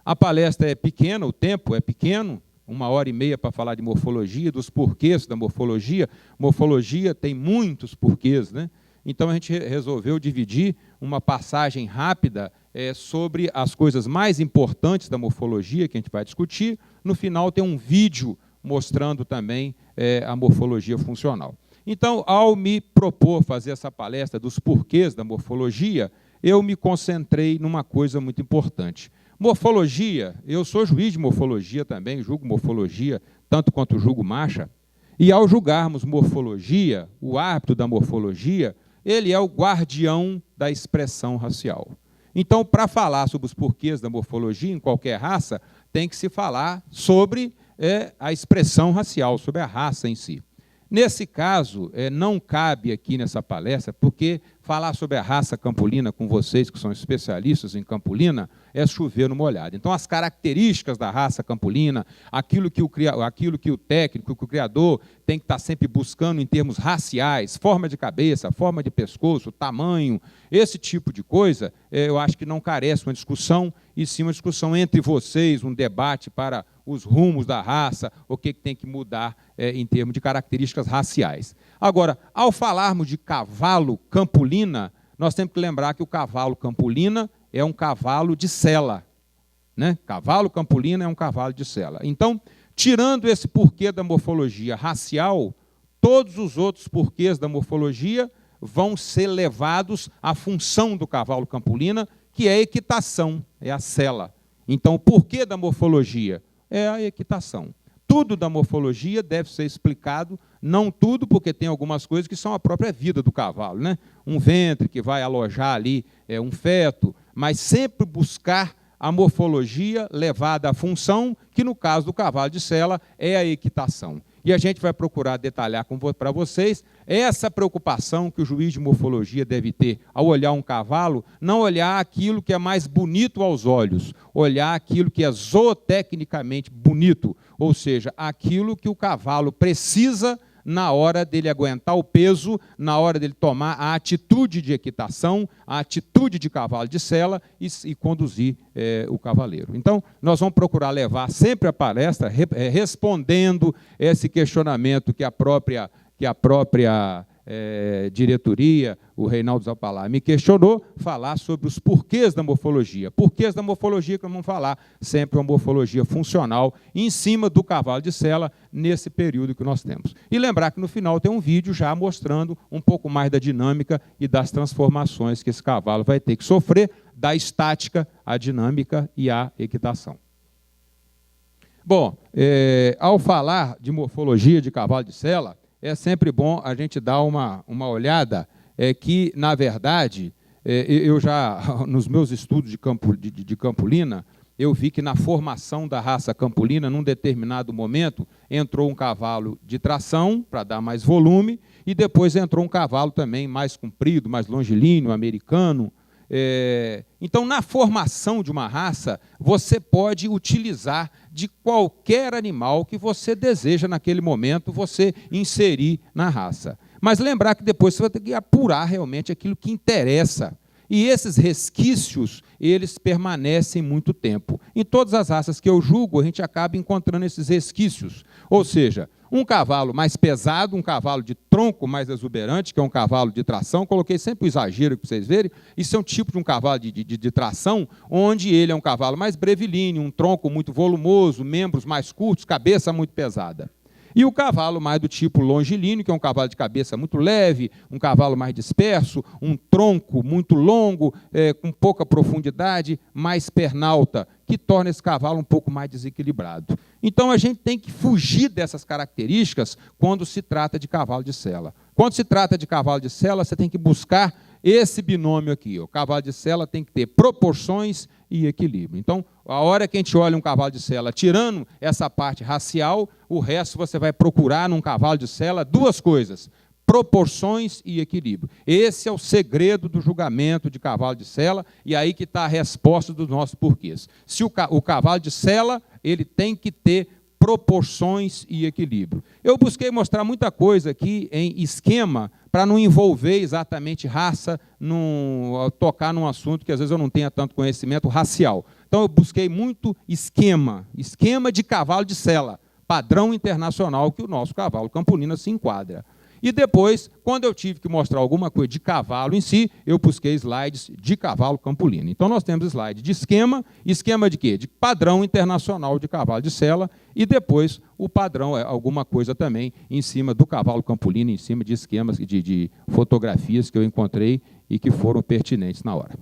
A palestra é pequena, o tempo é pequeno, 1h30 para falar de morfologia, dos porquês da morfologia. Morfologia tem muitos porquês, né? Então, a gente resolveu dividir uma passagem rápida sobre as coisas mais importantes da morfologia, que a gente vai discutir. No final, tem um vídeo mostrando também a morfologia funcional. Então, ao me propor fazer essa palestra dos porquês da morfologia, eu me concentrei numa coisa muito importante. Morfologia, eu sou juiz de morfologia também, julgo morfologia, tanto quanto julgo marcha, e ao julgarmos morfologia, o árbitro da morfologia, ele é o guardião da expressão racial. Então, para falar sobre os porquês da morfologia em qualquer raça, tem que se falar sobre a expressão racial, sobre a raça em si. Nesse caso, não cabe aqui nessa palestra, porque falar sobre a raça campulina com vocês, que são especialistas em campulina, é chover no molhado. Então, as características da raça campulina, aquilo que o técnico, que o criador tem que estar sempre buscando em termos raciais, forma de cabeça, forma de pescoço, tamanho, esse tipo de coisa, eu acho que não carece uma discussão, e sim uma discussão entre vocês, um debate para os rumos da raça, o que tem que mudar em termos de características raciais. Agora, ao falarmos de cavalo campulina, nós temos que lembrar que o cavalo campulina é um cavalo de sela, né? Cavalo campulina é um cavalo de sela. Então, tirando esse porquê da morfologia racial, todos os outros porquês da morfologia vão ser levados à função do cavalo campulina, que é a equitação, é a sela. Então, o porquê da morfologia é a equitação. Tudo da morfologia deve ser explicado, não tudo, porque tem algumas coisas que são a própria vida do cavalo, né? Um ventre que vai alojar ali um feto, mas sempre buscar a morfologia levada à função, que no caso do cavalo de sela é a equitação. E a gente vai procurar detalhar para vocês essa preocupação que o juiz de morfologia deve ter ao olhar um cavalo, não olhar aquilo que é mais bonito aos olhos, olhar aquilo que é zootecnicamente bonito, ou seja, aquilo que o cavalo precisa na hora dele aguentar o peso, na hora dele tomar a atitude de equitação, a atitude de cavalo de sela e conduzir o cavaleiro. Então, nós vamos procurar levar sempre a palestra respondendo esse questionamento que a própria diretoria, o Reinaldo Zappalá, me questionou, falar sobre os porquês da morfologia. Porquês da morfologia que nós vamos falar, sempre uma morfologia funcional, em cima do cavalo de sela, nesse período que nós temos. E lembrar que no final tem um vídeo já mostrando um pouco mais da dinâmica e das transformações que esse cavalo vai ter que sofrer, da estática, à dinâmica e à equitação. Bom, ao falar de morfologia de cavalo de sela, é sempre bom a gente dar uma olhada, que, na verdade, eu já, nos meus estudos de campulina, eu vi que na formação da raça campulina, num determinado momento, entrou um cavalo de tração, para dar mais volume, e depois entrou um cavalo também mais comprido, mais longilíneo, americano. Então, na formação de uma raça, você pode utilizar de qualquer animal que você deseja naquele momento, você inserir na raça. Mas lembrar que depois você vai ter que apurar realmente aquilo que interessa. E esses resquícios, eles permanecem muito tempo. Em todas as raças que eu julgo, a gente acaba encontrando esses resquícios. Ou seja, um cavalo mais pesado, um cavalo de tronco mais exuberante, que é um cavalo de tração, coloquei sempre o exagero para vocês verem, isso é um tipo de um cavalo de tração, onde ele é um cavalo mais brevilíneo, um tronco muito volumoso, membros mais curtos, cabeça muito pesada. E o cavalo mais do tipo longilíneo, que é um cavalo de cabeça muito leve, um cavalo mais disperso, um tronco muito longo, com pouca profundidade, mais pernalta, que torna esse cavalo um pouco mais desequilibrado. Então, a gente tem que fugir dessas características quando se trata de cavalo de sela. Quando se trata de cavalo de sela, você tem que buscar esse binômio aqui. O cavalo de sela tem que ter proporções e equilíbrio. Então, a hora que a gente olha um cavalo de sela, tirando essa parte racial, o resto você vai procurar num cavalo de sela duas coisas: proporções e equilíbrio. Esse é o segredo do julgamento de cavalo de sela, e aí que está a resposta dos nossos porquês. Se o cavalo de sela, ele tem que ter proporções e equilíbrio. Eu busquei mostrar muita coisa aqui em esquema, para não envolver exatamente raça, tocar num assunto que às vezes eu não tenha tanto conhecimento racial. Então, Então, eu busquei muito esquema de cavalo de sela, padrão internacional que o nosso cavalo Campolina se enquadra. E depois, quando eu tive que mostrar alguma coisa de cavalo em si, eu busquei slides de cavalo Campolina. Então, nós temos slide de esquema de quê? De padrão internacional de cavalo de sela, e depois o padrão é alguma coisa também em cima do cavalo Campolina, em cima de esquemas, de fotografias que eu encontrei e que foram pertinentes na hora.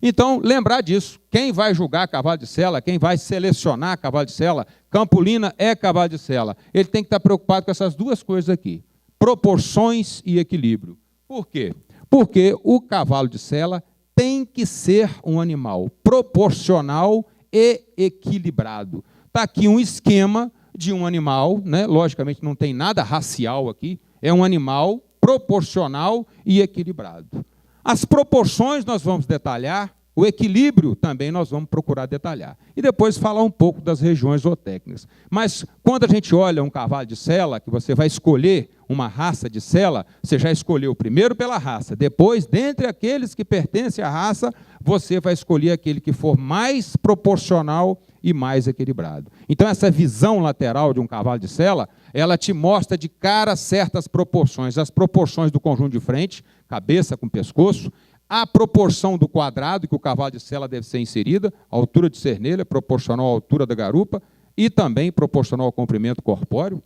Então, lembrar disso, quem vai julgar cavalo de sela, quem vai selecionar cavalo de sela, Campolina é cavalo de sela, ele tem que estar preocupado com essas duas coisas aqui: proporções e equilíbrio. Por quê? Porque o cavalo de sela tem que ser um animal proporcional e equilibrado. Está aqui um esquema de um animal, né? Logicamente não tem nada racial aqui, é um animal proporcional e equilibrado. As proporções nós vamos detalhar, o equilíbrio também nós vamos procurar detalhar. E depois falar um pouco das regiões zootécnicas. Mas quando a gente olha um cavalo de sela, que você vai escolher uma raça de sela, você já escolheu primeiro pela raça, depois, dentre aqueles que pertencem à raça, você vai escolher aquele que for mais proporcional e mais equilibrado. Então, essa visão lateral de um cavalo de sela, ela te mostra de cara certas proporções. As proporções do conjunto de frente, cabeça com pescoço, a proporção do quadrado que o cavalo de sela deve ser inserida, a altura de cernelha, proporcional à altura da garupa, e também proporcional ao comprimento corpóreo.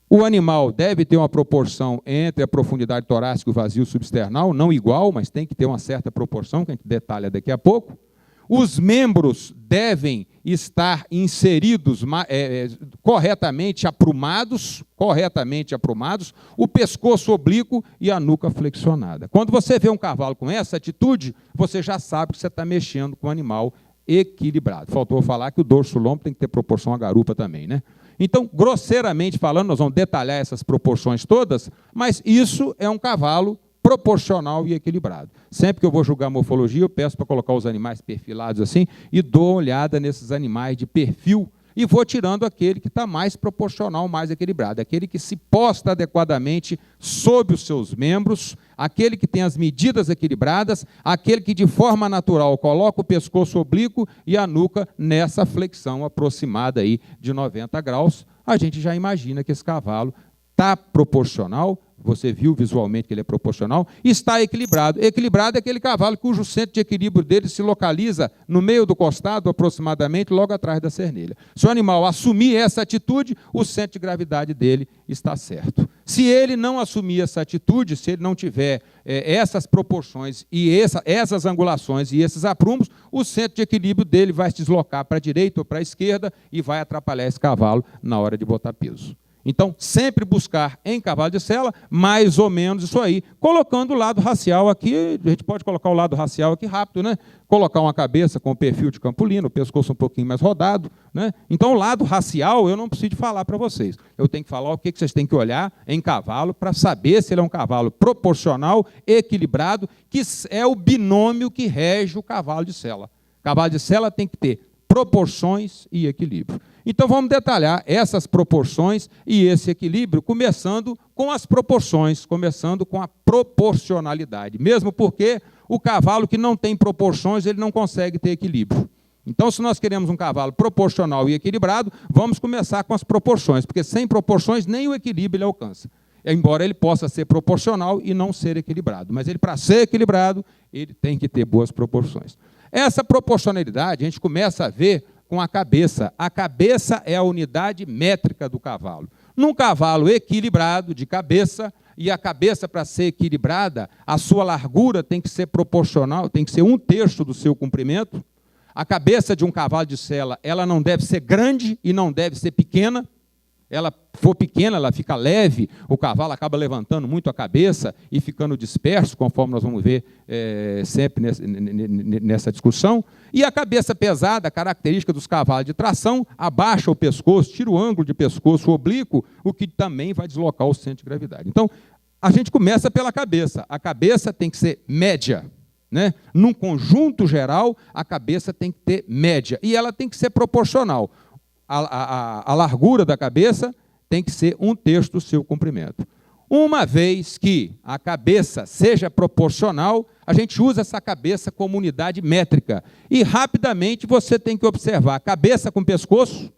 O animal deve ter uma proporção entre a profundidade torácica e o vazio substernal, não igual, mas tem que ter uma certa proporção, que a gente detalha daqui a pouco. Os membros devem estar inseridos corretamente aprumados, o pescoço oblíquo e a nuca flexionada. Quando você vê um cavalo com essa atitude, você já sabe que você está mexendo com um animal equilibrado. Faltou falar que o dorso lombo tem que ter proporção à garupa também, né? Então, grosseiramente falando, nós vamos detalhar essas proporções todas, mas isso é um cavalo proporcional e equilibrado. Sempre que eu vou julgar morfologia, eu peço para colocar os animais perfilados assim e dou uma olhada nesses animais de perfil e vou tirando aquele que está mais proporcional, mais equilibrado, aquele que se posta adequadamente sob os seus membros, aquele que tem as medidas equilibradas, aquele que de forma natural coloca o pescoço oblíquo e a nuca nessa flexão aproximada aí de 90 graus, a gente já imagina que esse cavalo está proporcional. Você viu visualmente que ele é proporcional, está equilibrado. Equilibrado é aquele cavalo cujo centro de equilíbrio dele se localiza no meio do costado, aproximadamente, logo atrás da cernelha. Se o animal assumir essa atitude, o centro de gravidade dele está certo. Se ele não assumir essa atitude, se ele não tiver essas proporções e essas angulações e esses aprumos, o centro de equilíbrio dele vai se deslocar para a direita ou para a esquerda e vai atrapalhar esse cavalo na hora de botar peso. Então, sempre buscar em cavalo de sela, mais ou menos isso aí. Colocando o lado racial aqui, a gente pode colocar o lado racial aqui rápido, né? Colocar uma cabeça com o perfil de Campolina, o pescoço um pouquinho mais rodado, né? Então, o lado racial, eu não preciso falar para vocês. Eu tenho que falar o que vocês têm que olhar em cavalo para saber se ele é um cavalo proporcional, equilibrado, que é o binômio que rege o cavalo de sela. Cavalo de sela tem que ter proporções e equilíbrio. Então, vamos detalhar essas proporções e esse equilíbrio, começando com as proporções, começando com a proporcionalidade. Mesmo porque o cavalo que não tem proporções, ele não consegue ter equilíbrio. Então, se nós queremos um cavalo proporcional e equilibrado, vamos começar com as proporções, porque sem proporções, nem o equilíbrio ele alcança. Embora ele possa ser proporcional e não ser equilibrado. Mas ele, para ser equilibrado, ele tem que ter boas proporções. Essa proporcionalidade, a gente começa a ver com a cabeça. A cabeça é a unidade métrica do cavalo. Num cavalo equilibrado de cabeça, e a cabeça, para ser equilibrada, a sua largura tem que ser proporcional, tem que ser 1/3 do seu comprimento. A cabeça de um cavalo de sela, ela não deve ser grande e não deve ser pequena. Ela for pequena, ela fica leve, o cavalo acaba levantando muito a cabeça e ficando disperso, conforme nós vamos ver sempre nessa discussão. E a cabeça pesada, característica dos cavalos de tração, abaixa o pescoço, tira o ângulo de pescoço oblíquo, o que também vai deslocar o centro de gravidade. Então, a gente começa pela cabeça. A cabeça tem que ser média, né? Num conjunto geral, a cabeça tem que ter média. E ela tem que ser proporcional. A largura da cabeça tem que ser 1/3 do seu comprimento. Uma vez que a cabeça seja proporcional, a gente usa essa cabeça como unidade métrica. E, rapidamente, você tem que observar a cabeça com o pescoço.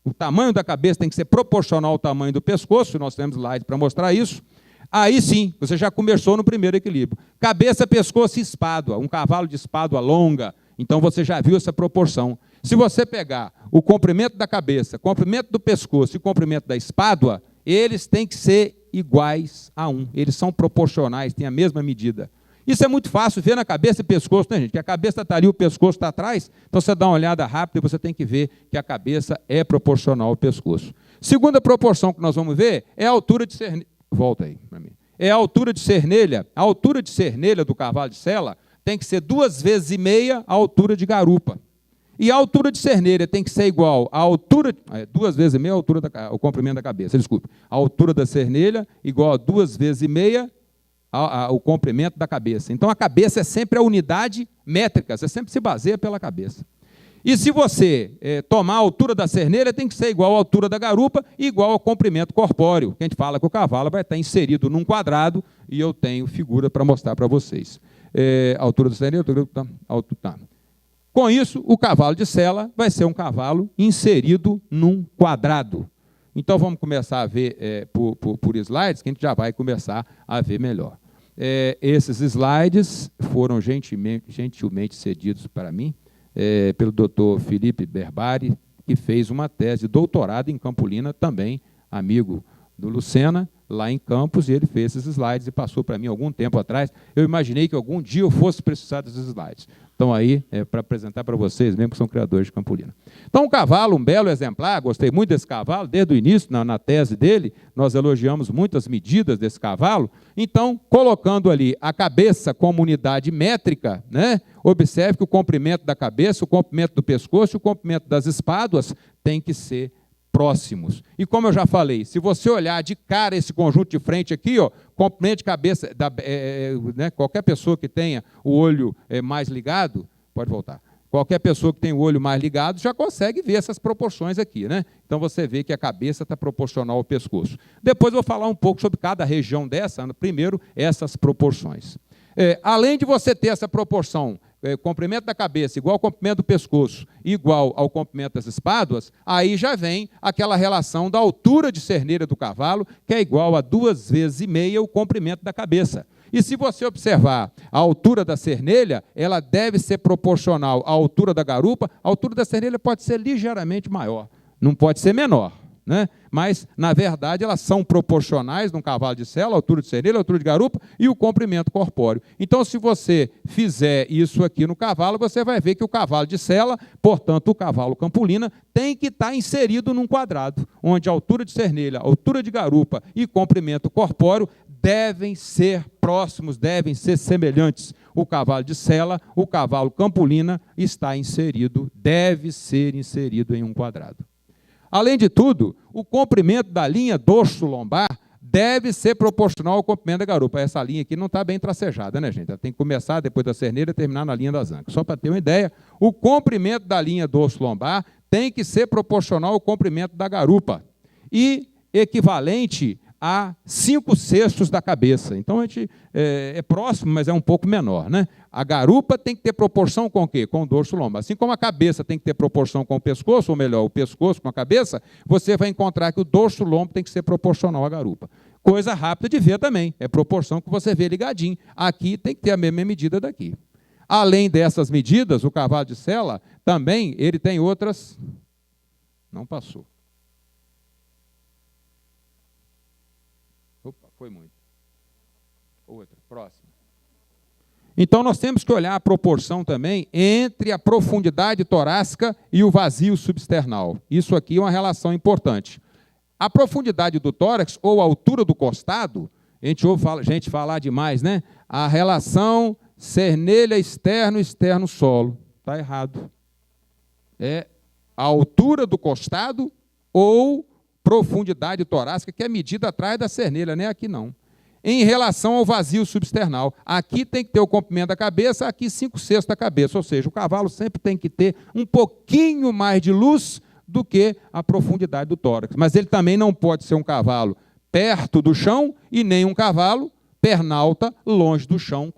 O tamanho da cabeça tem que ser proporcional ao tamanho do pescoço. Nós temos slide para mostrar isso. Aí sim, você já começou no primeiro equilíbrio. Cabeça, pescoço e espádua. Um cavalo de espádua longa. Então, você já viu essa proporção. Se você pegar o comprimento da cabeça, comprimento do pescoço e comprimento da espádua, eles têm que ser iguais a 1. Eles são proporcionais, têm a mesma medida. Isso é muito fácil ver na cabeça e pescoço, né, gente? Que a cabeça está ali, o pescoço está atrás. Então, você dá uma olhada rápida e você tem que ver que a cabeça é proporcional ao pescoço. Segunda proporção que nós vamos ver é a altura de cernelha. Volta aí para mim. É a altura de cernelha. A altura de cernelha do cavalo de sela tem que ser 2,5 vezes a altura de garupa. E a altura de cernelha tem que ser igual à altura... 2,5 vezes a altura o comprimento da cabeça, desculpe. A altura da cernelha igual a 2,5 vezes o comprimento da cabeça. Então, a cabeça é sempre a unidade métrica, você sempre se baseia pela cabeça. E se você tomar a altura da cernelha, tem que ser igual à altura da garupa e igual ao comprimento corpóreo. Que a gente fala que o cavalo vai estar inserido num quadrado, e eu tenho figura para mostrar para vocês. A altura da cernelha, tá. Com isso, o cavalo de sela vai ser um cavalo inserido num quadrado. Então, vamos começar a ver por slides, que a gente já vai começar a ver melhor. Esses slides foram gentilmente cedidos para mim, pelo Dr. Felipe Berbari, que fez uma tese de doutorado em Campolina, também amigo do Lucena, lá em Campos, e ele fez esses slides e passou para mim algum tempo atrás. Eu imaginei que algum dia eu fosse precisar desses slides. Então, aí, para apresentar para vocês, mesmo que são criadores de Campolina. Então, um cavalo, um belo exemplar, gostei muito desse cavalo, desde o início, na tese dele, nós elogiamos muitas medidas desse cavalo. Então, colocando ali a cabeça como unidade métrica, né, observe que o comprimento da cabeça, o comprimento do pescoço e o comprimento das espáduas tem que ser próximos. E como eu já falei, se você olhar de cara esse conjunto de frente aqui, ó, comprimento de cabeça, né, qualquer pessoa que tenha o olho mais ligado, pode voltar, qualquer pessoa que tenha o olho mais ligado já consegue ver essas proporções aqui, né? Então você vê que a cabeça está proporcional ao pescoço. Depois eu vou falar um pouco sobre cada região dessa, primeiro essas proporções. Além de você ter essa proporção, comprimento da cabeça igual ao comprimento do pescoço, igual ao comprimento das espáduas, aí já vem aquela relação da altura de cernelha do cavalo, que é igual a 2,5 vezes o comprimento da cabeça. E se você observar a altura da cernelha, ela deve ser proporcional à altura da garupa. A altura da cernelha pode ser ligeiramente maior, não pode ser menor, né? Mas, na verdade, elas são proporcionais num cavalo de sela, a altura de cernelha, a altura de garupa e o comprimento corpóreo. Então, se você fizer isso aqui no cavalo, você vai ver que o cavalo de sela, portanto, o cavalo Campolina, tem que estar inserido num quadrado, onde a altura de cernelha, a altura de garupa e comprimento corpóreo devem ser próximos, devem ser semelhantes. O cavalo de sela, o cavalo Campolina está inserido, deve ser inserido em um quadrado. Além de tudo, o comprimento da linha dorso-lombar deve ser proporcional ao comprimento da garupa. Essa linha aqui não está bem tracejada, né, gente? Ela tem que começar depois da cernelha e terminar na linha das ancas. Só para ter uma ideia, o comprimento da linha dorso-lombar tem que ser proporcional ao comprimento da garupa e equivalente a 5/6 da cabeça. Então, a gente é próximo, mas é um pouco menor, né? A garupa tem que ter proporção com o quê? Com o dorso lombar. Assim como a cabeça tem que ter proporção com o pescoço, ou melhor, o pescoço com a cabeça, você vai encontrar que o dorso lombo tem que ser proporcional à garupa. Coisa rápida de ver também, é proporção que você vê ligadinho. Aqui tem que ter a mesma medida daqui. Além dessas medidas, o cavalo de sela também ele tem outras... Não passou. Opa, foi muito. Outra, próxima. Então, nós temos que olhar a proporção também entre a profundidade torácica e o vazio substernal. Isso aqui é uma relação importante. A profundidade do tórax, ou a altura do costado, a gente ouve gente falar demais, né? A relação cernelha externo, externo solo. Está errado. É a altura do costado ou profundidade torácica, que é medida atrás da cernelha, não é aqui não. Em relação ao vazio substernal, aqui tem que ter o comprimento da cabeça, aqui 5/6 da cabeça, ou seja, o cavalo sempre tem que ter um pouquinho mais de luz do que a profundidade do tórax. Mas ele também não pode ser um cavalo perto do chão e nem um cavalo perna alta longe do chão,